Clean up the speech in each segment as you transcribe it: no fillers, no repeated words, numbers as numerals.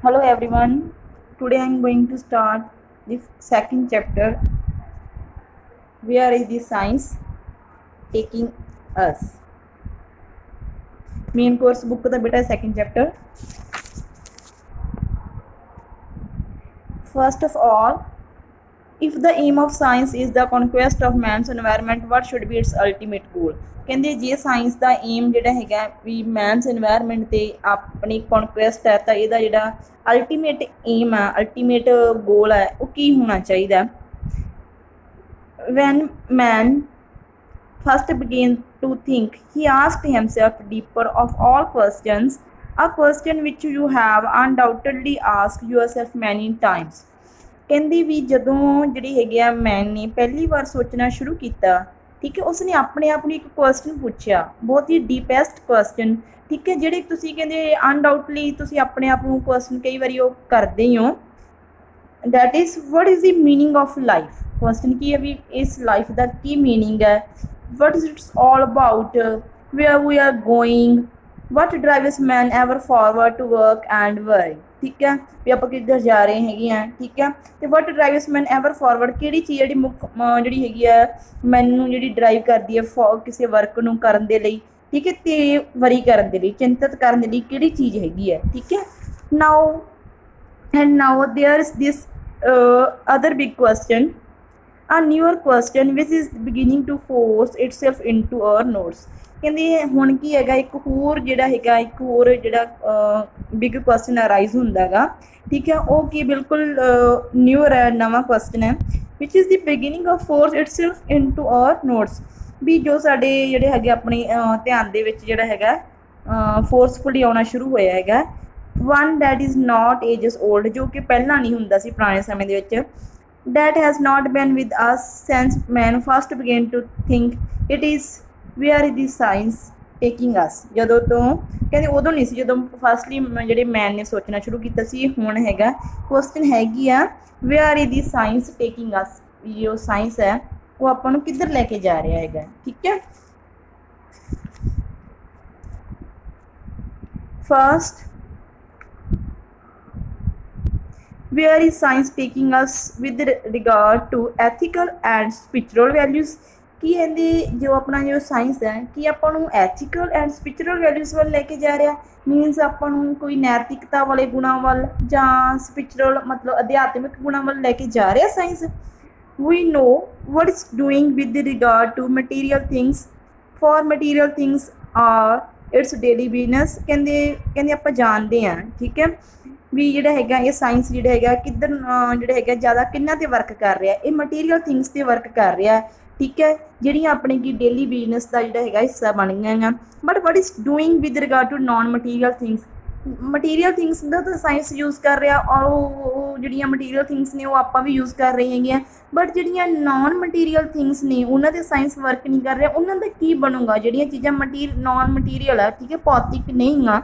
Hello everyone. Today I am going to start the second chapter. Where is the science taking us? Main course book का बेटा second chapter. First of all, if the aim of science is the conquest of man's environment, what should be its ultimate goal? ਕਹਿੰਦੇ ਜੇ science ਦਾ aim ਜਿਹੜਾ ਹੈਗਾ ਵੀ men's environment ਤੇ ਆਪਣੀ ਕਨਕੁਐਸਟ ਹੈ ਤਾਂ ਇਹਦਾ ਜਿਹੜਾ ਅਲਟੀਮੇਟ ਏਮ ਆ ਅਲਟੀਮੇਟ ਗੋਲ ਹੈ ਉਹ ਕੀ ਹੋਣਾ ਚਾਹੀਦਾ when man first began to think he asked himself deeper of all questions, a question which you have undoubtedly asked yourself many times. ਕਹਿੰਦੀ ਵੀ ਜਦੋਂ ਜਿਹੜੀ ਹੈਗੀ ਆ ਮੈਨ ਨੇ ਪਹਿਲੀ ਵਾਰ ਸੋਚਣਾ ਸ਼ੁਰੂ ਕੀਤਾ ਠੀਕ ਹੈ ਉਸਨੇ ਆਪਣੇ ਆਪ ਨੂੰ ਇੱਕ ਕੁਐਸਚਨ ਪੁੱਛਿਆ ਬਹੁਤ ਹੀ ਡੀਪੈਸਟ ਕੁਐਸਚਨ ਠੀਕ ਹੈ ਜਿਹੜੇ ਤੁਸੀਂ ਕਹਿੰਦੇ ਅਨਡਾਊਟਲੀ ਤੁਸੀਂ ਆਪਣੇ ਆਪ ਨੂੰ ਕੁਐਸਚਨ ਕਈ ਵਾਰੀ ਉਹ ਕਰਦੇ ਹੀ ਹੋ that is what is the meaning of life question ਕੀ ਹੈ ਵੀ ਇਸ ਲਾਈਫ ਦਾ ਕੀ ਮੀਨਿੰਗ ਹੈ what is it's all about where we are going what drives man ever forward to work and work ਠੀਕ ਹੈ ਵੀ ਆਪਾਂ ਕਿੱਧਰ ਜਾ ਰਹੇ ਹੈਗੇ ਆ ਠੀਕ ਹੈ ਅਤੇ ਵਟ ਡਰਾਈਵਸ ਮੈਨ ਐਵਰ ਫਾਰਵਰਡ ਕਿਹੜੀ ਚੀਜ਼ ਜਿਹੜੀ ਮੁੱਖ ਜਿਹੜੀ ਹੈਗੀ ਆ ਮੈਨੂੰ ਜਿਹੜੀ ਡਰਾਈਵ ਕਰਦੀ ਹੈ ਕਿਸੇ ਵਰਕ ਨੂੰ ਕਰਨ ਦੇ ਲਈ ਠੀਕ ਹੈ ਅਤੇ ਵਰੀ ਕਰਨ ਦੇ ਲਈ ਚਿੰਤਤ ਕਰਨ ਦੇ ਲਈ ਕਿਹੜੀ ਚੀਜ਼ ਹੈਗੀ ਹੈ ਠੀਕ ਹੈ now there is this other big question, a newer question which is beginning to force itself into our notes. ਕਹਿੰਦੇ ਹੁਣ ਕੀ ਹੈਗਾ ਇੱਕ ਹੋਰ ਜਿਹੜਾ ਬਿਗ ਕੁਐਸਚਨ ਅਰਾਈਜ਼ ਹੁੰਦਾ ਹੈਗਾ ਠੀਕ ਹੈ ਉਹ ਕੀ ਬਿਲਕੁਲ ਨਿਊਰ ਹੈ ਨਵਾਂ ਕੁਐਸਚਨ ਹੈ which is the beginning of force itself into our notes ਵੀ ਜੋ ਸਾਡੇ ਜਿਹੜੇ ਹੈਗੇ ਆਪਣੇ ਧਿਆਨ ਦੇ ਵਿੱਚ ਜਿਹੜਾ ਹੈਗਾ ਫੋਰਸਫੁਲੀ ਆਉਣਾ ਸ਼ੁਰੂ ਹੋਇਆ ਹੈਗਾ one that is not ages old ਜੋ ਕਿ ਪਹਿਲਾਂ ਨਹੀਂ ਹੁੰਦਾ ਸੀ ਪੁਰਾਣੇ ਸਮੇਂ ਦੇ ਵਿੱਚ that has not been with us since man first began to think it is where is the science taking us ਜਦੋਂ ਤੋਂ ਕਹਿੰਦੇ ਉਦੋਂ ਨਹੀਂ ਸੀ ਜਦੋਂ ਫਸਟਲੀ ਜਿਹੜੇ ਮੈਨ ਨੇ ਸੋਚਣਾ ਸ਼ੁਰੂ ਕੀਤਾ ਸੀ ਹੁਣ ਹੈਗਾ ਕੁਐਸਚਨ ਹੈਗੀ ਆ where is the science taking us ਜੋ ਸਾਇੰਸ ਹੈ ਉਹ ਆਪਾਂ ਨੂੰ ਕਿੱਧਰ ਲੈ ਕੇ ਜਾ ਰਿਹਾ ਹੈਗਾ ਠੀਕ ਹੈ first where is science taking us with regard to ethical and spiritual values ਕੀ ਕਹਿੰਦੇ ਜੋ ਆਪਣਾ ਜੋ ਸਾਇੰਸ ਹੈ ਕਿ ਆਪਾਂ ਨੂੰ ਐਥੀਕਲ ਐਂਡ ਸਪਿਰਿਚੁਅਲ ਵੈਲਿਊਜ਼ ਵੱਲ ਲੈ ਕੇ ਜਾ ਰਿਹਾ ਮੀਨਸ ਆਪਾਂ ਨੂੰ ਕੋਈ ਨੈਤਿਕਤਾ ਵਾਲੇ ਗੁਣਾਂ ਵੱਲ ਜਾਂ ਸਪਿਰਿਚੁਅਲ ਮਤਲਬ ਅਧਿਆਤਮਿਕ ਗੁਣਾਂ ਵੱਲ ਲੈ ਕੇ ਜਾ ਰਿਹਾ science we know what it's doing with regard to material things for material things are its daily business ਕਹਿੰਦੇ ਆਪਾਂ ਜਾਣਦੇ ਹਾਂ ਠੀਕ ਹੈ ਵੀ ਜਿਹੜਾ ਹੈਗਾ ਇਹ ਸਾਇੰਸ ਜਿਹੜਾ ਹੈਗਾ ਕਿੱਧਰ ਜਿਹੜਾ ਹੈਗਾ ਜ਼ਿਆਦਾ ਕਿੰਨਾਂ 'ਤੇ ਵਰਕ ਕਰ ਰਿਹਾ ਇਹ ਮਟੀਰੀਅਲ ਥਿੰਗਸ 'ਤੇ ਵਰਕ ਕਰ ਰਿਹਾ ਠੀਕ ਹੈ ਜਿਹੜੀਆਂ ਆਪਣੇ ਕੀ ਡੇਲੀ ਬਿਜ਼ਨਸ ਦਾ ਜਿਹੜਾ ਹੈਗਾ ਹਿੱਸਾ ਬਣ ਗਈਆਂ ਗਾ but what is doing with regard to non material things material things ਦਾ ਤਾਂ ਸਾਇੰਸ ਯੂਜ਼ ਕਰ ਰਿਹਾ ਔਰ ਉਹ ਜਿਹੜੀਆਂ ਮਟੀਰੀਅਲ ਥਿੰਗਸ ਨੇ ਉਹ ਆਪਾਂ ਵੀ ਯੂਜ਼ ਕਰ ਰਹੇ ਹੈਗੇ ਆ ਬਟ ਜਿਹੜੀਆਂ ਨਾਨ ਮਟੀਰੀਅਲ ਥਿੰਗਸ ਨੇ ਉਹਨਾਂ 'ਤੇ ਸਾਇੰਸ ਵਰਕ ਨਹੀਂ ਕਰ ਰਿਹਾ ਉਹਨਾਂ ਦਾ ਕੀ ਬਣੂਗਾ ਜਿਹੜੀਆਂ ਚੀਜ਼ਾਂ ਨਾਨ ਮਟੀਰੀਅਲ ਆ ਠੀਕ ਹੈ ਭੌਤਿਕ ਨਹੀਂ ਆ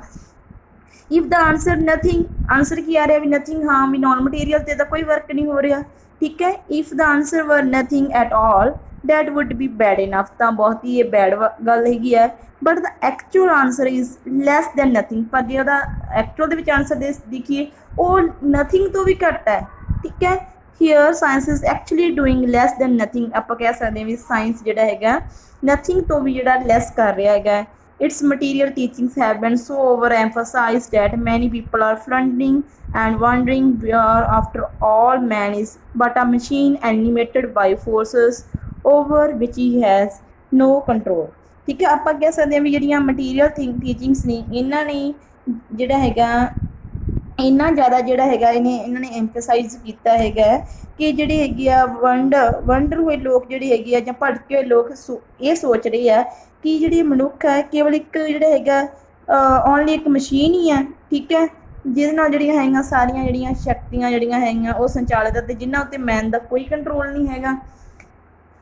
if the answer nothing answer ਕੀ ਆ ਰਿਹਾ ਵੀ ਨਥਿੰਗ ਹਾਂ ਵੀ ਨਾਨ ਮਟੀਰੀਅਲ 'ਤੇ ਤਾਂ ਕੋਈ ਵਰਕ ਨਹੀਂ ਹੋ ਰਿਹਾ ਠੀਕ ਹੈ ਇਫ ਦਾ ਆਨਸਰ ਵਰ nothing at all that would be bad enough ਤਾਂ ਬਹੁਤ ਹੀ ਇਹ ਬੈਡ ਗੱਲ ਹੈਗੀ ਹੈ but the actual answer is lace than nothing ਪਰ ਜੇ ਉਹਦਾ ਐਕਚੁਅਲ ਦੇ ਵਿੱਚ ਆਨਸਰ ਦੇਖੀਏ ਉਹ ਨਥਿੰਗ ਤੋਂ ਵੀ ਘੱਟ ਹੈ ਠੀਕ ਹੈ here science is actually doing less than nothing ਆਪਾਂ ਕਹਿ ਸਕਦੇ ਹਾਂ ਵੀ ਸਾਇੰਸ ਜਿਹੜਾ ਹੈਗਾ ਨਥਿੰਗ ਤੋਂ ਵੀ ਜਿਹੜਾ ਲੈਸ ਕਰ ਰਿਹਾ ਹੈਗਾ its material teachings have been so overemphasized that many people are floundering and wondering where after all man is but a machine animated by forces over which he has no control ਠੀਕ ਹੈ ਆਪਾਂ ਕਹਿ ਸਕਦੇ ਹਾਂ ਵੀ ਜਿਹੜੀਆਂ material teachings ਨੇ ਇਹਨਾਂ ਨੇ ਜਿਹੜਾ ਹੈਗਾ ਇੰਨਾ ਜ਼ਿਆਦਾ ਜਿਹੜਾ ਹੈਗਾ ਇਹਨਾਂ ਨੇ ਐਮਫਸਾਈਜ਼ ਕੀਤਾ ਹੈਗਾ ਕਿ ਜਿਹੜੇ ਹੈਗੇ ਆ ਵੰਡਰ ਹੋਏ ਲੋਕ ਜਿਹੜੇ ਹੈਗੇ ਆ ਜਾਂ ਭਟਕੇ ਹੋਏ ਲੋਕ ਇਹ ਸੋਚ ਰਹੇ ਆ ਕਿ ਜਿਹੜੀ ਮਨੁੱਖ ਹੈ ਕੇਵਲ ਇੱਕ ਜਿਹੜਾ ਹੈਗਾ ਓਨਲੀ ਇੱਕ ਮਸ਼ੀਨ ਹੀ ਹੈ ਠੀਕ ਹੈ ਜਿਹਦੇ ਨਾਲ ਜਿਹੜੀਆਂ ਹੈਗੀਆਂ ਸਾਰੀਆਂ ਜਿਹੜੀਆਂ ਸ਼ਕਤੀਆਂ ਜਿਹੜੀਆਂ ਹੈਗੀਆਂ ਉਹ ਸੰਚਾਲਿਤ ਅਤੇ ਜਿਨ੍ਹਾਂ ਉੱਤੇ ਮੈਨ ਦਾ ਕੋਈ ਕੰਟਰੋਲ ਨਹੀਂ ਹੈਗਾ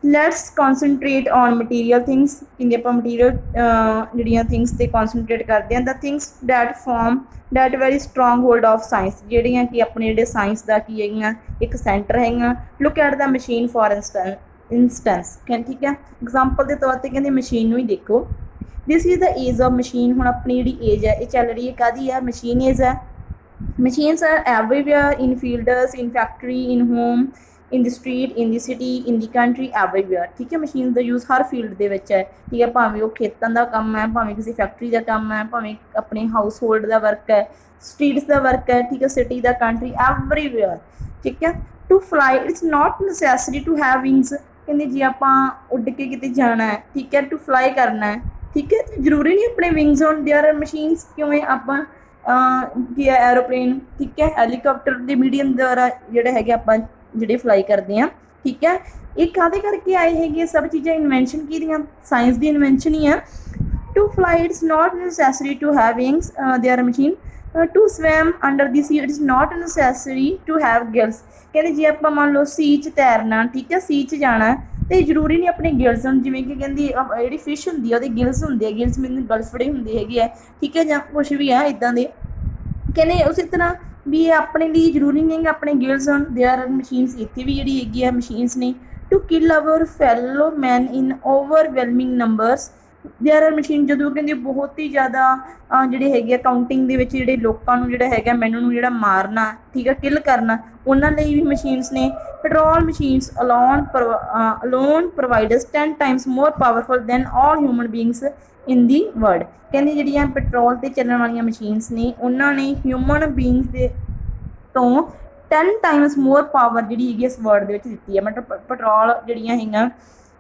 let's concentrate on material things ਕਹਿੰਦੇ ਆਪਾਂ ਮਟੀਰੀਅਲ ਜਿਹੜੀਆਂ ਥਿੰਗਸ 'ਤੇ ਕੌਨਸਨਟਰੇਟ ਕਰਦੇ ਹਾਂ the things that very strong hold of science ਜਿਹੜੀਆਂ ਕਿ ਆਪਣੇ ਜਿਹੜੇ ਸਾਇੰਸ ਦਾ ਕੀ ਹੈਗੀਆਂ ਇੱਕ ਸੈਂਟਰ ਹੈਗੀਆਂ look at the machine for instance ਠੀਕ ਹੈ ਐਗਜ਼ਾਮਪਲ ਦੇ ਤੌਰ 'ਤੇ ਕਹਿੰਦੇ ਮਸ਼ੀਨ ਨੂੰ ਹੀ ਦੇਖੋ this is the age of machine ਹੁਣ ਆਪਣੀ ਜਿਹੜੀ ਏਜ ਹੈ ਇਹ ਚੱਲ ਰਹੀ ਹੈ ਕਾਹਦੀ ਹੈ ਮਸ਼ੀਨ ਏਜ ਹੈ Machines are everywhere, in fields, in factory, in home, in the street, in the city, in the country, everywhere। ठीक है, मशीन का यूज़ हर फील्ड ਦੇ ਵਿੱਚ ਹੈ। ठीक है, ਭਾਵੇਂ ਉਹ ਖੇਤਾਂ ਦਾ ਕੰਮ ਹੈ, ਭਾਵੇਂ ਕਿਸੇ ਫੈਕਟਰੀ ਦਾ ਕੰਮ ਹੈ, ਭਾਵੇਂ ਆਪਣੇ ਹਾਊਸ ਹੋਲਡ ਦਾ ਵਰਕ ਹੈ, ਸਟਰੀਟਸ ਦਾ ਵਰਕ ਹੈ। ਠੀਕ ਹੈ, ਸਿਟੀ ਦਾ, ਕੰਟਰੀ, ਐਵਰੀਵੇਅਰ। ਠੀਕ ਹੈ, to fly it's not necessary to have wings. ਕਹਿੰਦੇ ਜੇ ਆਪਾਂ ਉੱਡ ਕੇ ਕਿਤੇ ਜਾਣਾ ਹੈ, ਠੀਕ ਹੈ, ਟੂ ਫਲਾਈ ਕਰਨਾ ਹੈ, ਠੀਕ ਹੈ, ਜ਼ਰੂਰੀ ਨਹੀਂ ਆਪਣੇ ਵਿੰਗਸ ਹੋਣ। ਦੇਅਰ ਆਰ ਮਸ਼ੀਨਸ, ਕਿਵੇਂ ਆਪਾਂ ਕੀ ਹੈ ਐਰੋਪਲੇਨ, ਠੀਕ ਹੈ, ਹੈਲੀਕਾਪਟਰ ਦੇ ਮੀਡੀਅਮ ਦੁਆਰਾ ਜਿਹੜੇ ਹੈਗੇ ਆਪਾਂ ਜਿਹੜੇ ਫਲਾਈ ਕਰਦੇ ਹਾਂ। ਠੀਕ ਹੈ, ਇਹ ਕਾਹਦੇ ਕਰਕੇ ਆਏ ਹੈਗੇ ਸਭ ਚੀਜ਼ਾਂ? ਇਨਵੈਂਸ਼ਨ ਕਿਹਦੀਆਂ? ਸਾਇੰਸ ਦੀ ਇਨਵੈਂਸ਼ਨ ਹੀ ਆ। To fly it's not necessary to have wings, they are machine. To swim under the sea it's not necessary to have gills. ਕਹਿੰਦੇ ਜੇ ਆਪਾਂ ਮੰਨ ਲਓ ਸੀ 'ਚ ਤੈਰਨਾ, ਠੀਕ ਹੈ, ਸੀ 'ਚ ਜਾਣਾ, ਤੇ ਜ਼ਰੂਰੀ ਨਹੀਂ ਆਪਣੇ ਗਿਲਸ ਹੋਣ। ਜਿਵੇਂ ਕਿ ਕਹਿੰਦੀ ਜਿਹੜੀ ਫਿਸ਼ ਹੁੰਦੀ ਆ ਉਹਦੇ ਗਿਲਸ ਹੁੰਦੇ ਆ, ਗਿਲਸ ਮੀਨ ਗਲਫੜੇ ਹੁੰਦੇ ਹੈਗੇ ਆ। ਠੀਕ ਹੈ, ਜਾਂ ਕੁਛ ਵੀ ਆ ਇੱਦਾਂ ਦੇ। ਕਹਿੰਦੇ ਉਸੇ ਤਰ੍ਹਾਂ ਵੀ ਇਹ ਆਪਣੇ ਲਈ ਜ਼ਰੂਰੀ ਨਹੀਂ ਕਿ ਆਪਣੇ ਗਿਲਸ ਹੋਣ। ਦੇਅਰ ਆਰ ਮਸ਼ੀਨਸ, ਇੱਥੇ ਵੀ ਜਿਹੜੀ ਹੈਗੀ ਆ ਮਸ਼ੀਨਸ ਨੇ। To kill our fellow man in overwhelming numbers, there are machine. ਜਦੋਂ ਕਹਿੰਦੇ ਬਹੁਤ ਹੀ ਜ਼ਿਆਦਾ ਜਿਹੜੇ ਹੈਗੇ ਆ ਕਾਊਂਟਿੰਗ ਦੇ ਵਿੱਚ ਜਿਹੜੇ ਲੋਕਾਂ ਨੂੰ ਜਿਹੜਾ ਹੈਗਾ ਮੈਨੂੰ ਨੂੰ ਜਿਹੜਾ ਮਾਰਨਾ, ਠੀਕ ਹੈ, ਕਿਲ ਕਰਨਾ, ਉਹਨਾਂ ਲਈ ਵੀ ਮਸ਼ੀਨਸ ਨੇ। ਪੈਟਰੋਲ ਮਸ਼ੀਨਸ ਅਲੋਨ ਪ੍ਰੋਵਾਈਡਸ 10 ਟਾਈਮਸ ਮੋਰ ਪਾਵਰਫੁਲ ਦੈਨ ਆਲ ਹਿਊਮਨ ਬੀਇੰਗਸ ਇਨ ਦੀ ਵਰਲਡ। ਕਹਿੰਦੇ ਜਿਹੜੀਆਂ ਪੈਟਰੋਲ 'ਤੇ ਚੱਲਣ ਵਾਲੀਆਂ ਮਸ਼ੀਨਸ ਨੇ ਉਹਨਾਂ ਨੇ ਹਿਊਮਨ ਬੀਇੰਗਸ ਦੇ ਤੋਂ 10 ਟਾਈਮਸ ਮੋਰ ਪਾਵਰ ਜਿਹੜੀ ਹੈਗੀ ਇਸ ਵਰਲਡ ਦੇ ਵਿੱਚ ਦਿੱਤੀ ਹੈ। ਮਤਲਬ ਪੈਟਰੋਲ ਜਿਹੜੀਆਂ ਹੈਗੀਆਂ,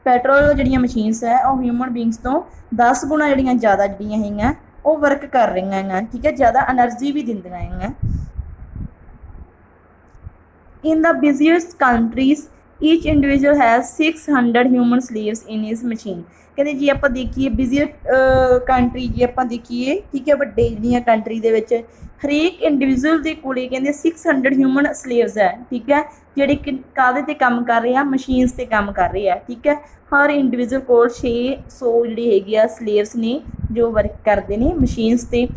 ਪੈਟਰੋਲ ਜਿਹੜੀਆਂ ਮਸ਼ੀਨਸ ਹੈ ਉਹ ਹਿਊਮਨ ਬੀਇੰਗਸ ਤੋਂ 10 ਗੁਣਾ ਜਿਹੜੀਆਂ ਜ਼ਿਆਦਾ ਜਿਹੜੀਆਂ ਹੈਗੀਆਂ ਉਹ ਵਰਕ ਕਰ ਰਹੀਆਂ ਹੈਗੀਆਂ। ਠੀਕ ਹੈ, ਜ਼ਿਆਦਾ ਐਨਰਜੀ ਵੀ ਦਿੰਦੀਆਂ ਹੈਗੀਆਂ। In the busiest countries, each individual has 600 human slaves in his machine। ਕਹਿੰਦੇ ਜੇ ਆਪਾਂ ਦੇਖੀਏ ਬਿਜ਼ੀਐਸਟ ਕੰਟਰੀ, ਜੇ ਆਪਾਂ ਦੇਖੀਏ, ਠੀਕ ਹੈ, ਵੱਡੇ ਜਿਹੜੀਆਂ ਕੰਟਰੀ ਦੇ ਵਿੱਚ ਹਰੇਕ ਇੰਡੀਵਿਜੂਅਲ ਦੇ ਕੋਲੇ ਕਹਿੰਦੇ 600 ਹਿਊਮਨ ਸਲੇਵਸ ਹੈ। ਠੀਕ ਹੈ, ਜਿਹੜੇ ਕਾਹਦੇ 'ਤੇ ਕੰਮ ਕਰ ਰਹੇ ਆ? ਮਸ਼ੀਨਸ 'ਤੇ ਕੰਮ ਕਰ ਰਹੇ ਆ। ਠੀਕ ਹੈ, ਹਰ ਇੰਡੀਵਿਜੂਅਲ ਕੋਲ 600 ਜਿਹੜੀ ਹੈਗੀ ਆ ਸਲੇਵਸ ਨੇ ਜੋ ਵਰਕ ਕਰਦੇ ਨੇ ਮਸ਼ੀਨਸ 'ਤੇ।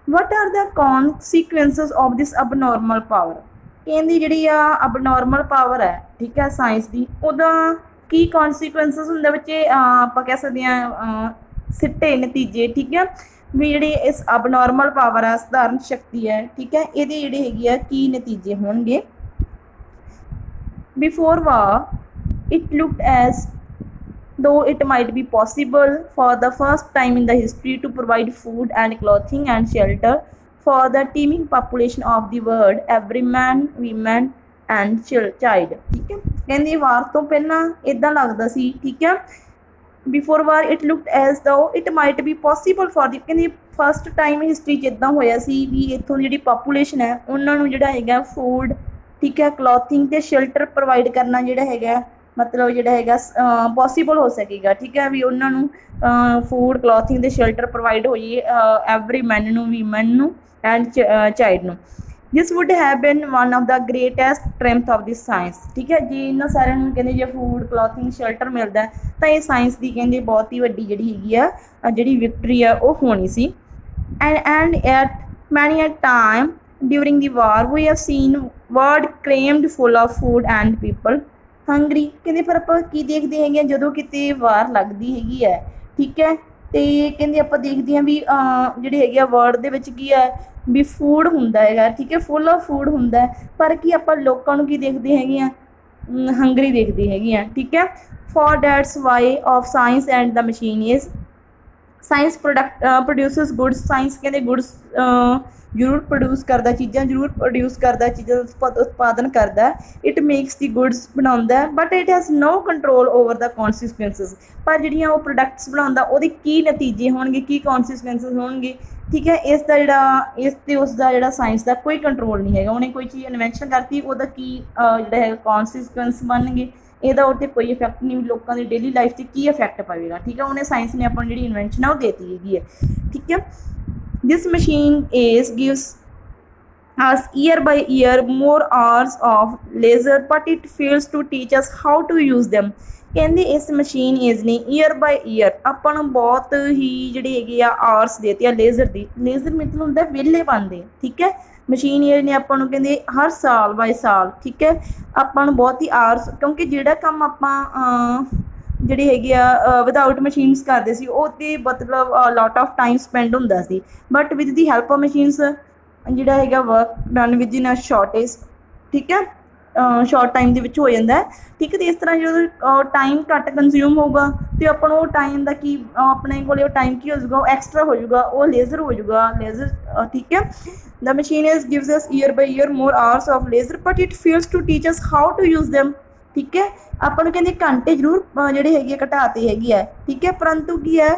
What are the consequences of this abnormal power. ਕਹਿੰਦੀ ਜਿਹੜੀ ਆ ਅਬਨੋਰਮਲ ਪਾਵਰ ਹੈ, ਠੀਕ ਹੈ, ਸਾਇੰਸ ਦੀ, ਉਹਦਾ ਕੀ ਕੌਨਸੀਕੁਐਂਸਿਸ ਹੁੰਦੇ ਬੱਚੇ? ਆਪਾਂ ਕਹਿ ਸਕਦੇ ਹਾਂ ਸਿੱਟੇ, ਨਤੀਜੇ। ਠੀਕ ਹੈ, ਵੀ ਜਿਹੜੀ ਇਸ ਅਬਨੋਰਮਲ ਪਾਵਰ ਹੈ, ਸਧਾਰਨ ਸ਼ਕਤੀ ਹੈ, ਠੀਕ ਹੈ, ਇਹਦੇ ਜਿਹੜੇ ਹੈਗੇ ਆ ਕੀ ਨਤੀਜੇ ਹੋਣਗੇ? Before war it looked as though it might be possible for the first time in the history to provide food and clothing and shelter for the teeming population of the world, every man, woman and child। ਠੀਕ ਹੈ, ਕਹਿੰਦੀ ਵਾਰ ਤੋਂ ਪਹਿਲਾਂ ਇਦਾਂ ਲੱਗਦਾ ਸੀ, ਠੀਕ ਹੈ, before war it looked as though it might be possible for the, ਕਹਿੰਦੀ ਫਸਟ ਟਾਈਮ ਹਿਸਟਰੀ 'ਚ ਇੱਦਾਂ ਹੋਇਆ ਸੀ ਵੀ ਇੱਥੋਂ ਦੀ ਜਿਹੜੀ ਪਾਪੂਲੇਸ਼ਨ ਹੈ ਉਹਨਾਂ ਨੂੰ ਜਿਹੜਾ ਹੈਗਾ ਫੂਡ, ਠੀਕ ਹੈ, ਕਲੋਥਿੰਗ ਅਤੇ ਸ਼ੈਲਟਰ ਪ੍ਰੋਵਾਈਡ ਕਰਨਾ ਜਿਹੜਾ ਹੈਗਾ ਮਤਲਬ ਜਿਹੜਾ ਹੈਗਾ ਪੋਸੀਬਲ ਹੋ ਸਕੇਗਾ। ਠੀਕ ਹੈ, ਵੀ ਉਹਨਾਂ ਨੂੰ ਫੂਡ, ਕਲੋਥਿੰਗ ਅਤੇ ਸ਼ੈਲਟਰ ਪ੍ਰੋਵਾਈਡ ਹੋਈਏ ਐਵਰੀ ਮੈਨ ਨੂੰ, ਵੀਮਨ ਨੂੰ ਐਂਡ ਚਾਈਲਡ ਨੂੰ। This would have been one of the greatest strength of this science. ਠੀਕ ਹੈ, ਜੇ ਇਹਨਾਂ ਸਾਰਿਆਂ ਨੂੰ ਕਹਿੰਦੇ ਜੇ ਫੂਡ, ਕਲੋਥਿੰਗ, ਸ਼ੈਲਟਰ ਮਿਲਦਾ ਤਾਂ ਇਹ ਸਾਇੰਸ ਦੀ ਕਹਿੰਦੇ ਬਹੁਤ ਹੀ ਵੱਡੀ ਜਿਹੜੀ ਹੈਗੀ ਆ ਜਿਹੜੀ ਵਿਕਟਰੀ ਆ ਉਹ ਹੋਣੀ ਸੀ। And at many a time during the war we have seen world crammed full of food and people hungry. ਕਹਿੰਦੇ ਪਰ ਆਪਾਂ ਕੀ ਦੇਖਦੇ ਹੈਗੇ ਆ ਜਦੋਂ ਕਿਤੇ ਵਾਰ ਲੱਗਦੀ ਹੈਗੀ ਹੈ, ਠੀਕ ਹੈ, ਅਤੇ ਕਹਿੰਦੇ ਆਪਾਂ ਦੇਖਦੇ ਹਾਂ ਵੀ ਜਿਹੜੇ ਹੈਗੇ ਆ ਵਰਲਡ ਦੇ ਵਿੱਚ ਕੀ ਹੈ ਵੀ ਫੂਡ ਹੁੰਦਾ ਹੈਗਾ, ਠੀਕ ਹੈ, ਫੁੱਲ ਆਫ ਫੂਡ ਹੁੰਦਾ, ਪਰ ਕੀ ਆਪਾਂ ਲੋਕਾਂ ਨੂੰ ਕੀ ਦੇਖਦੇ ਹੈਗੇ ਆ? ਹੰਗਰੀ ਦੇਖਦੇ ਹੈਗੇ ਆ। ਠੀਕ ਹੈ, for that's why of science and the machine is science produces goods. Science ਕਹਿੰਦੇ ਗੁੱਡਸ ਜ਼ਰੂਰ ਪ੍ਰੋਡਿਊਸ ਕਰਦਾ, ਚੀਜ਼ਾਂ ਜ਼ਰੂਰ ਪ੍ਰੋਡਿਊਸ ਕਰਦਾ, ਚੀਜ਼ਾਂ ਦਾ ਉਤਪਾਦਨ ਕਰਦਾ। ਇਟ ਮੇਕਸ ਦੀ ਗੁੱਡਸ ਬਣਾਉਂਦਾ, but it has no control over the consequences. ਪਰ ਜਿਹੜੀਆਂ ਉਹ ਪ੍ਰੋਡਕਟਸ ਬਣਾਉਂਦਾ ਉਹਦੇ ਕੀ ਨਤੀਜੇ ਹੋਣਗੇ, ਕੀ ਕੌਨਸੀਕੁਐਂਸਿਸ ਹੋਣਗੇ, ਠੀਕ ਹੈ, ਇਸ ਦਾ ਜਿਹੜਾ ਇਸ 'ਤੇ ਉਸ ਦਾ ਜਿਹੜਾ ਸਾਇੰਸ ਦਾ ਕੋਈ ਕੰਟਰੋਲ ਨਹੀਂ ਹੈਗਾ। ਉਹਨੇ ਕੋਈ ਚੀਜ਼ ਇਨਵੈਂਸ਼ਨ ਕਰਤੀ, ਉਹਦਾ ਕੀ ਜਿਹੜਾ ਹੈਗਾ ਕੌਨਸੀਕੁਐਂਸ ਬਣਨਗੇ, ਇਹਦਾ ਉਹ 'ਤੇ ਕੋਈ ਇਫੈਕਟ ਨਹੀਂ, ਲੋਕਾਂ ਦੀ ਡੇਲੀ ਲਾਈਫ 'ਤੇ ਕੀ ਇਫੈਕਟ ਪਵੇਗਾ। ਠੀਕ ਹੈ, ਉਹਨੇ ਸਾਇੰਸ ਨੇ ਆਪਾਂ ਨੂੰ ਜਿਹੜੀ ਇਨਵੈਂਸ਼ਨ ਆ ਉਹ ਦੇਤੀ ਹੈਗੀ ਹੈ। ਠੀਕ ਹੈ, this machine is gives us year by year more hours of leisure, but it fails to teach us how to use them। ਕਹਿੰਦੇ ਇਸ ਮਸ਼ੀਨ ਏਜ ਨੇ ਈਅਰ ਬਾਈ ਈਅਰ ਆਪਾਂ ਨੂੰ ਬਹੁਤ ਹੀ ਜਿਹੜੇ ਹੈਗੇ ਆ ਆਰਸ ਦੇਤੇ ਆ ਲੇਜ਼ਰ ਦੀ। ਲੇਜ਼ਰ ਮਤਲਬ ਹੁੰਦਾ ਵਿਹਲੇ ਪਾਉਂਦੇ, ਠੀਕ ਹੈ, ਮਸ਼ੀਨ ਏਜ ਨੇ ਆਪਾਂ ਨੂੰ ਕਹਿੰਦੇ ਹਰ ਸਾਲ ਬਾਈ ਸਾਲ, ਠੀਕ ਹੈ, ਆਪਾਂ ਨੂੰ ਬਹੁਤ ਹੀ ਆਰਸ, ਕਿਉਂਕਿ ਜਿਹੜਾ ਕੰਮ ਆਪਾਂ ਜਿਹੜੇ ਹੈਗੇ ਆ ਵਿਦਆਊਟ ਮਸ਼ੀਨਸ ਕਰਦੇ ਸੀ ਉਹ 'ਤੇ ਮਤਲਬ ਲੋਟ ਆਫ ਟਾਈਮ ਸਪੈਂਡ ਹੁੰਦਾ ਸੀ, but with the help of machines ਜਿਹੜਾ ਹੈਗਾ work done within a shortage, ਠੀਕ ਹੈ, ਸ਼ਾਰਟ ਟਾਈਮ ਦੇ ਵਿੱਚ ਹੋ ਜਾਂਦਾ ਹੈ, ਠੀਕ ਹੈ। ਅਤੇ ਇਸ ਤਰ੍ਹਾਂ ਜਦੋਂ ਟਾਈਮ ਘੱਟ ਕੰਜ਼ਿਊਮ ਹੋਊਗਾ ਅਤੇ ਆਪਾਂ ਨੂੰ ਉਹ ਟਾਈਮ ਦਾ ਕੀ ਆਪਣੇ ਕੋਲ ਉਹ ਟਾਈਮ ਕੀ ਹੋ ਜਾਊਗਾ, ਉਹ ਐਕਸਟਰਾ ਹੋ ਜਾਊਗਾ, ਉਹ ਲੇਜ਼ਰ ਹੋ ਜਾਊਗਾ, ਲੇਜ਼ਰ, ਠੀਕ ਹੈ। The machine is gives us year by year more hours of leisure but it fails to teach us how to use them, ਠੀਕ ਹੈ। ਆਪਾਂ ਨੂੰ ਕਹਿੰਦੇ ਘੰਟੇ ਜ਼ਰੂਰ ਜਿਹੜੇ ਹੈਗੇ ਘਟਾਤੇ ਹੈਗੀ ਹੈ, ਠੀਕ ਹੈ, ਪਰੰਤੂ ਕੀ ਹੈ,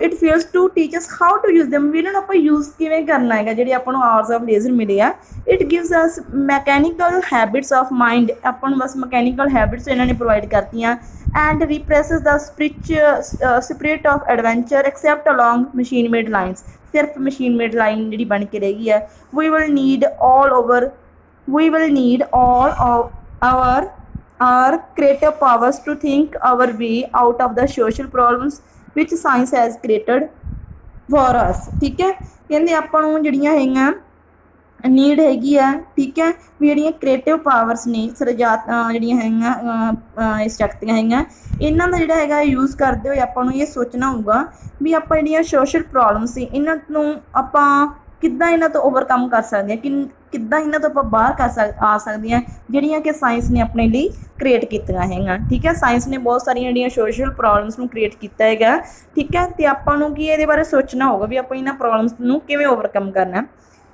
it fails to teach us how to use them, ਵੀ ਇਹਨਾਂ ਨੂੰ ਆਪਾਂ ਯੂਜ਼ ਕਿਵੇਂ ਕਰਨਾ ਹੈਗਾ, ਜਿਹੜੇ ਆਪਾਂ ਨੂੰ ਆਵਰਸ ਆਫ ਲੇਜ਼ਰ ਮਿਲੇ ਆ। It gives us mechanical habits of mind, ਆਪਾਂ ਨੂੰ ਬਸ ਮਕੈਨੀਕਲ ਹੈਬਿਟਸ ਇਹਨਾਂ ਨੇ ਪ੍ਰੋਵਾਈਡ ਕਰਤੀਆਂ। And represses the spirit of adventure except along machine made lines, ਸਿਰਫ ਮਸ਼ੀਨ ਮੇਡ ਲਾਈਨ ਜਿਹੜੀ ਬਣ ਕੇ ਰਹੇਗੀ ਹੈ। We will need all of our creative powers to think our way out of the social problems which science has created for us, ਠੀਕ ਹੈ। ਕਹਿੰਦੇ ਆਪਾਂ ਨੂੰ ਜਿਹੜੀਆਂ ਹੈਗੀਆਂ ਨੀਡ ਹੈਗੀ ਆ, ਠੀਕ ਹੈ, ਵੀ ਜਿਹੜੀਆਂ ਕ੍ਰੀਏਟਿਵ ਪਾਵਰਸ ਨੇ, ਜਿਹੜੀਆਂ ਹੈਗੀਆਂ ਸ਼ਕਤੀਆਂ ਹੈਗੀਆਂ, ਇਹਨਾਂ ਦਾ ਜਿਹੜਾ ਹੈਗਾ ਯੂਜ਼ ਕਰਦੇ ਹੋਏ ਆਪਾਂ ਨੂੰ ਇਹ ਸੋਚਣਾ ਹੋਊਗਾ ਵੀ ਆਪਾਂ ਜਿਹੜੀਆਂ ਸੋਸ਼ਲ ਪ੍ਰੋਬਲਮਸ ਸੀ ਇਹਨਾਂ ਨੂੰ ਆਪਾਂ ਕਿੱਦਾਂ ਇਹਨਾਂ ਤੋਂ ਓਵਰਕਮ ਕਰ ਸਕਦੇ ਹਾਂ, ਕਿੱਦਾਂ ਇਹਨਾਂ ਤੋਂ ਆਪਾਂ ਬਾਹਰ ਆ ਸਕਦੇ ਹਾਂ, ਜਿਹੜੀਆਂ ਕਿ ਸਾਇੰਸ ਨੇ ਆਪਣੇ ਲਈ ਕ੍ਰੀਏਟ ਕੀਤੀਆਂ ਹੈਗੀਆਂ, ਠੀਕ ਹੈ। ਸਾਇੰਸ ਨੇ ਬਹੁਤ ਸਾਰੀਆਂ ਜਿਹੜੀਆਂ ਸੋਸ਼ਲ ਪ੍ਰੋਬਲਮਸ ਨੂੰ ਕ੍ਰੀਏਟ ਕੀਤਾ ਹੈਗਾ, ਠੀਕ ਹੈ, ਅਤੇ ਆਪਾਂ ਨੂੰ ਕੀ ਇਹਦੇ ਬਾਰੇ ਸੋਚਣਾ ਹੋਊਗਾ ਵੀ ਆਪਾਂ ਇਹਨਾਂ ਪ੍ਰੋਬਲਮਸ ਨੂੰ ਕਿਵੇਂ ਓਵਰਕਮ ਕਰਨਾ।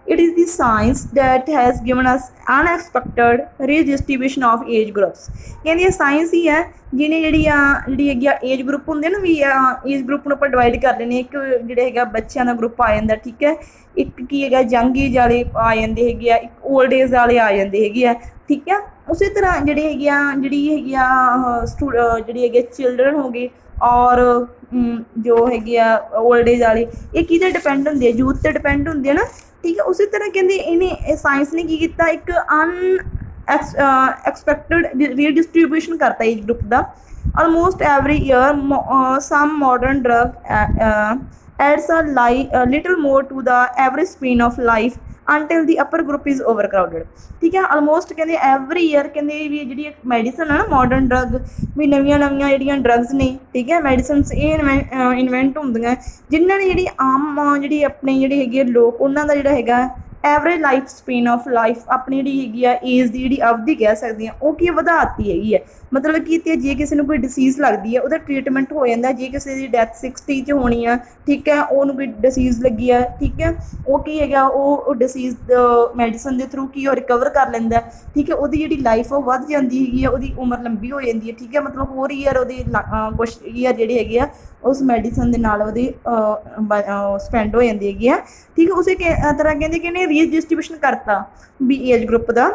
It is the science that has given us unexpected redistribution of age groups, ਕਹਿੰਦੀ ਸਾਇੰਸ ਹੀ ਹੈ ਜਿਹਨੇ ਜਿਹੜੀ ਹੈਗੀ ਆ ਏਜ ਗਰੁੱਪ ਹੁੰਦੇ ਨਾ, ਵੀ ਏਜ ਗਰੁੱਪ ਨੂੰ ਆਪਾਂ ਡਿਵਾਈਡ ਕਰ ਲੈਂਦੇ, ਇੱਕ ਜਿਹੜੇ ਹੈਗਾ ਬੱਚਿਆਂ ਦਾ ਗਰੁੱਪ ਆ ਜਾਂਦਾ, ਠੀਕ ਹੈ, ਇੱਕ ਕੀ ਹੈਗਾ ਯੰਗ ਏਜ ਵਾਲੇ ਆ ਜਾਂਦੇ ਹੈਗੇ ਆ, ਇੱਕ ਓਲਡ ਏਜ ਵਾਲੇ ਆ ਜਾਂਦੇ ਹੈਗੇ ਆ, ਠੀਕ ਹੈ। ਉਸੇ ਤਰ੍ਹਾਂ ਜਿਹੜੀ ਹੈਗੀ ਹੈਗੇ ਚਿਲਡਰਨ ਹੋ ਗਏ ਔਰ ਜੋ ਹੈਗੇ ਆ ਓਲਡ ਏਜ ਵਾਲੇ, ਇਹ ਕਿਹਦੇ ਡਿਪੈਂਡ ਹੁੰਦੇ ਆ, ਯੂਥ 'ਤੇ ਡਿਪੈਂਡ ਹੁੰਦੇ ਆ ਨਾ, ਠੀਕ ਹੈ। ਉਸੇ ਤਰ੍ਹਾਂ ਕਹਿੰਦੇ ਇਹਨੇ ਸਾਇੰਸ ਨੇ ਕੀ ਕੀਤਾ, ਇੱਕ ਐਕਸਪੈਕਟਡ ਰੀਡਿਸਟਰੀਬਿਊਸ਼ਨ ਕਰਤਾ ਏਜ ਗਰੁੱਪ ਦਾ। Almost every year some modern drug adds a little more to the average span of life until the upper group is overcrowded, ਠੀਕ ਹੈ। ਆਲਮੋਸਟ ਕਹਿੰਦੇ ਐਵਰੀ ਈਅਰ ਕਹਿੰਦੇ ਵੀ ਜਿਹੜੀ ਮੈਡੀਸਨ ਹੈ ਨਾ, ਮਾਡਰਨ ਡਰਗ, ਵੀ ਨਵੀਆਂ ਜਿਹੜੀਆਂ ਡਰੱਗਸ ਨੇ, ਠੀਕ ਹੈ, ਮੈਡੀਸਨਸ, ਇਹ ਇਨਵੈਂਟ ਹੁੰਦੀਆਂ ਜਿਨ੍ਹਾਂ ਨੇ ਜਿਹੜੀ ਆਮ ਜਿਹੜੀ ਆਪਣੇ ਜਿਹੜੇ ਹੈਗੇ ਲੋਕ, ਉਹਨਾਂ ਦਾ ਜਿਹੜਾ ਹੈਗਾ average life span of life, ਆਪਣੀ ਜਿਹੜੀ ਹੈਗੀ ਆ ਏਜ ਦੀ ਜਿਹੜੀ ਅਵਧੀ ਕਹਿ ਸਕਦੇ ਹਾਂ, ਉਹ ਕੀ ਵਧਾਤੀ ਹੈਗੀ ਹੈ। ਮਤਲਬ ਕਿ ਤੇ ਜੇ ਕਿਸੇ ਨੂੰ ਕੋਈ ਡਿਸੀਜ਼ ਲੱਗਦੀ ਹੈ ਉਹਦਾ ਟਰੀਟਮੈਂਟ ਹੋ ਜਾਂਦਾ, ਜੇ ਕਿਸੇ ਦੀ ਡੈਥ 60 'ਚ ਹੋਣੀ ਆ, ਠੀਕ ਹੈ, ਉਹਨੂੰ ਕੋਈ ਡਿਸੀਜ਼ ਲੱਗੀ ਆ, ਠੀਕ ਹੈ, ਉਹ ਕੀ ਹੈਗਾ ਉਹ ਡਿਸੀਜ਼ ਮੈਡੀਸਨ ਦੇ ਥਰੂ ਕੀ ਉਹ ਰਿਕਵਰ ਕਰ ਲੈਂਦਾ, ਠੀਕ ਹੈ, ਉਹਦੀ ਜਿਹੜੀ ਲਾਈਫ ਉਹ ਵੱਧ ਜਾਂਦੀ ਹੈਗੀ ਆ, ਉਹਦੀ ਉਮਰ ਲੰਬੀ ਹੋ ਜਾਂਦੀ ਹੈ, ਠੀਕ ਹੈ। ਮਤਲਬ ਹੋਰ ਈਅਰ ਉਹਦੇ ਕੁਛ ਈਅਰ ਜਿਹੜੇ ਹੈਗੇ ਆ ਉਸ ਮੈਡੀਸਨ ਦੇ ਨਾਲ ਉਹਦੀ ਸਪੈਂਡ ਹੋ ਜਾਂਦੀ ਹੈਗੀ ਆ, ਠੀਕ ਹੈ। ਉਸੇ ਤਰ੍ਹਾਂ ਕਹਿੰਦੇ ਕਿ ਇਹਨੇ ਰੀਡਿਸਟਰੀਬਿਊਸ਼ਨ ਕਰਤਾ ਵੀ ਏਜ ਗਰੁੱਪ ਦਾ,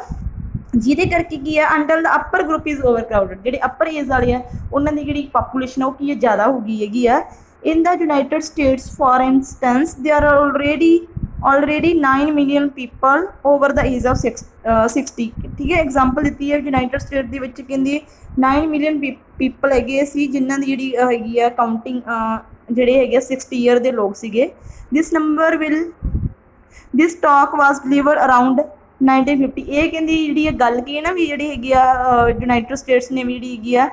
ਜਿਹਦੇ ਕਰਕੇ ਕੀ ਹੈ, until the upper group is ਓਵਰਕਰਾਊਡਡ, ਜਿਹੜੇ ਅਪਰ ਏਜ ਵਾਲੇ ਆ ਉਹਨਾਂ ਦੀ ਜਿਹੜੀ ਪਾਪੂਲੇਸ਼ਨ ਉਹ ਕੀ ਹੈ, ਜ਼ਿਆਦਾ ਹੋ ਗਈ ਹੈਗੀ ਆ। In the United States for instance there are already 9 million people over the age of 60, ਠੀਕ ਹੈ। ਐਗਜ਼ਾਮਪਲ ਦਿੱਤੀ ਹੈ ਯੂਨਾਈਟਡ ਸਟੇਟ ਦੇ ਵਿੱਚ, ਕਹਿੰਦੀ 9 ਮਿਲੀਅਨ ਪੀਪਲ ਹੈਗੇ ਸੀ ਜਿਨ੍ਹਾਂ ਦੀ ਜਿਹੜੀ ਹੈਗੀ ਆ ਕਾਊਂਟਿੰਗ ਜਿਹੜੇ ਹੈਗੇ 60 ਈਅਰ ਦੇ ਲੋਕ ਸੀਗੇ। ਦਿਸ ਟਾਕ ਵਾਸ ਡਿਲੀਵਰਡ ਅਰਾਊਂਡ 1950, ਇਹ ਕਹਿੰਦੀ ਜਿਹੜੀ ਇਹ ਗੱਲ ਕੀ ਹੈ ਨਾ, ਵੀ ਜਿਹੜੀ ਹੈਗੀ ਆ ਯੂਨਾਈਟਡ ਸਟੇਟਸ ਨੇ ਵੀ ਜਿਹੜੀ ਹੈਗੀ ਆ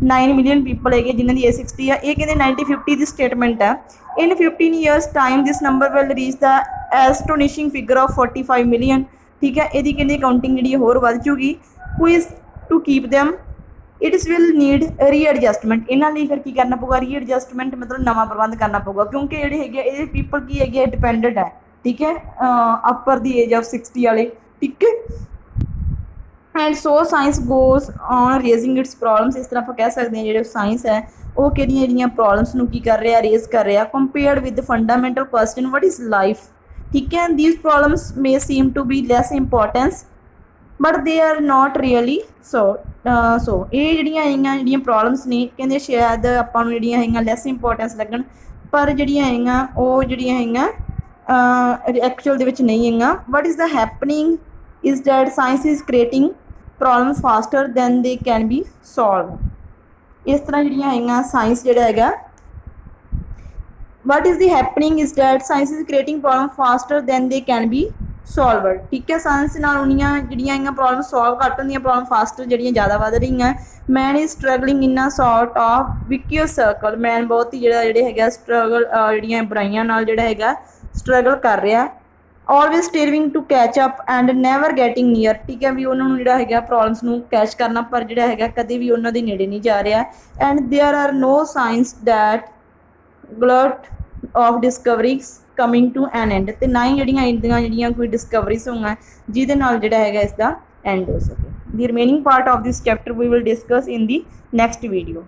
9 ਮਿਲੀਅਨ ਪੀਪਲ ਹੈਗੇ ਜਿਨ੍ਹਾਂ ਦੀ ਏਜ 60 ਆ, ਇਹ ਕਹਿੰਦੇ 1950 ਦੀ ਸਟੇਟਮੈਂਟ ਆ। ਇਨ 15 years time this number will reach the astonishing figure of 45 million, ਠੀਕ ਹੈ। ਇਹਦੀ ਕਹਿੰਦੇ ਕਾਊਂਟਿੰਗ ਜਿਹੜੀ ਹੋਰ ਵੱਧ ਜੂਗੀ। who is to keep them, it will need ਰੀਐਡਜਸਟਮੈਂਟ, ਇਹਨਾਂ ਲਈ ਫਿਰ ਕੀ ਕਰਨਾ ਪਊਗਾ, ਰੀਐਡਜਸਟਮੈਂਟ ਮਤਲਬ ਨਵਾਂ ਪ੍ਰਬੰਧ ਕਰਨਾ ਪਊਗਾ, ਕਿਉਂਕਿ ਜਿਹੜੇ ਹੈਗੇ ਇਹ ਪੀਪਲ ਕੀ ਹੈਗੇ ਡਿਪੈਂਡੈਂਟ ਹੈ, ਠੀਕ ਹੈ, ਅਪਰ ਦੀ ਏਜ ਆਫ 60 ਵਾਲੇ, ਠੀਕ ਹੈ। And so science goes on raising it's problems, ਇਸ ਤਰ੍ਹਾਂ ਆਪਾਂ ਕਹਿ ਸਕਦੇ ਹਾਂ ਜਿਹੜੇ ਸਾਇੰਸ ਹੈ ਉਹ ਕਿਹੜੀਆਂ ਜਿਹੜੀਆਂ ਪ੍ਰੋਬਲਮਸ ਨੂੰ ਕੀ ਕਰ ਰਿਹਾ, ਰੇਜ਼ ਕਰ ਰਿਹਾ, compared with fundamental question what is life, ਠੀਕ ਹੈ। These problems may seem to be less importance but they are not really so ਇਹ ਜਿਹੜੀਆਂ ਪ੍ਰੋਬਲਮਸ ਨੇ ਕਹਿੰਦੇ ਸ਼ਾਇਦ ਆਪਾਂ ਨੂੰ ਜਿਹੜੀਆਂ ਹੈਗੀਆਂ ਲੈਸ ਇੰਪੋਰਟੈਂਸ ਲੱਗਣ, ਪਰ ਜਿਹੜੀਆਂ ਹੈਗੀਆਂ ਉਹ ਜਿਹੜੀਆਂ ਹੈਗੀਆਂ ਐਕਚੁਅਲ ਦੇ ਵਿੱਚ ਨਹੀਂ ਹੈਗੀਆਂ। What is the happening is that science is creating problems faster than they can be solved, ਇਸ ਤਰ੍ਹਾਂ ਜਿਹੜੀਆਂ ਹੈਗੀਆਂ ਸਾਇੰਸ ਜਿਹੜਾ ਹੈਗਾ what is the happening is that science is creating problems faster than they can be solved, ਠੀਕ ਹੈ। Science ਨਾਲ ਉਨੀਆਂ ਜਿਹੜੀਆਂ ਹੈਗੀਆਂ ਪ੍ਰੋਬਲਮ ਸੋਲਵ ਘੱਟ ਹੁੰਦੀਆਂ, ਪ੍ਰੋਬਲਮ ਫਾਸਟਰ ਜਿਹੜੀਆਂ ਜ਼ਿਆਦਾ ਵੱਧ ਰਹੀਆਂ। Man is struggling in a sort of vicious circle, man ਬਹੁਤ ਹੀ ਜਿਹੜੇ ਹੈਗਾ ਸਟਰਗਲ ਜਿਹੜੀਆਂ ਬੁਰਾਈਆਂ ਨਾਲ ਜਿਹੜਾ ਹੈਗਾ ਸਟਰਗਲ ਕਰ ਰਿਹਾ। Always staring to catch up and never getting near. ਠੀਕ ਹੈ, ਵੀ ਉਹਨਾਂ ਨੂੰ ਜਿਹੜਾ ਹੈਗਾ ਪ੍ਰੋਬਲਮਸ ਨੂੰ ਕੈਚ ਕਰਨਾ, ਪਰ ਜਿਹੜਾ ਹੈਗਾ ਕਦੇ ਵੀ ਉਹਨਾਂ ਦੇ ਨੇੜੇ ਨਹੀਂ ਜਾ ਰਿਹਾ। And there are no science that glut of discoveries coming to an end. ਅਤੇ ਨਾ ਹੀ ਜਿਹੜੀਆਂ ਕੋਈ ਡਿਸਕਵਰੀਜ਼ ਹੋਈਆਂ ਜਿਹਦੇ ਨਾਲ ਜਿਹੜਾ ਹੈਗਾ ਇਸ ਦਾ ਐਂਡ ਹੋ ਸਕੇ। The remaining part of this chapter we will discuss in the next video.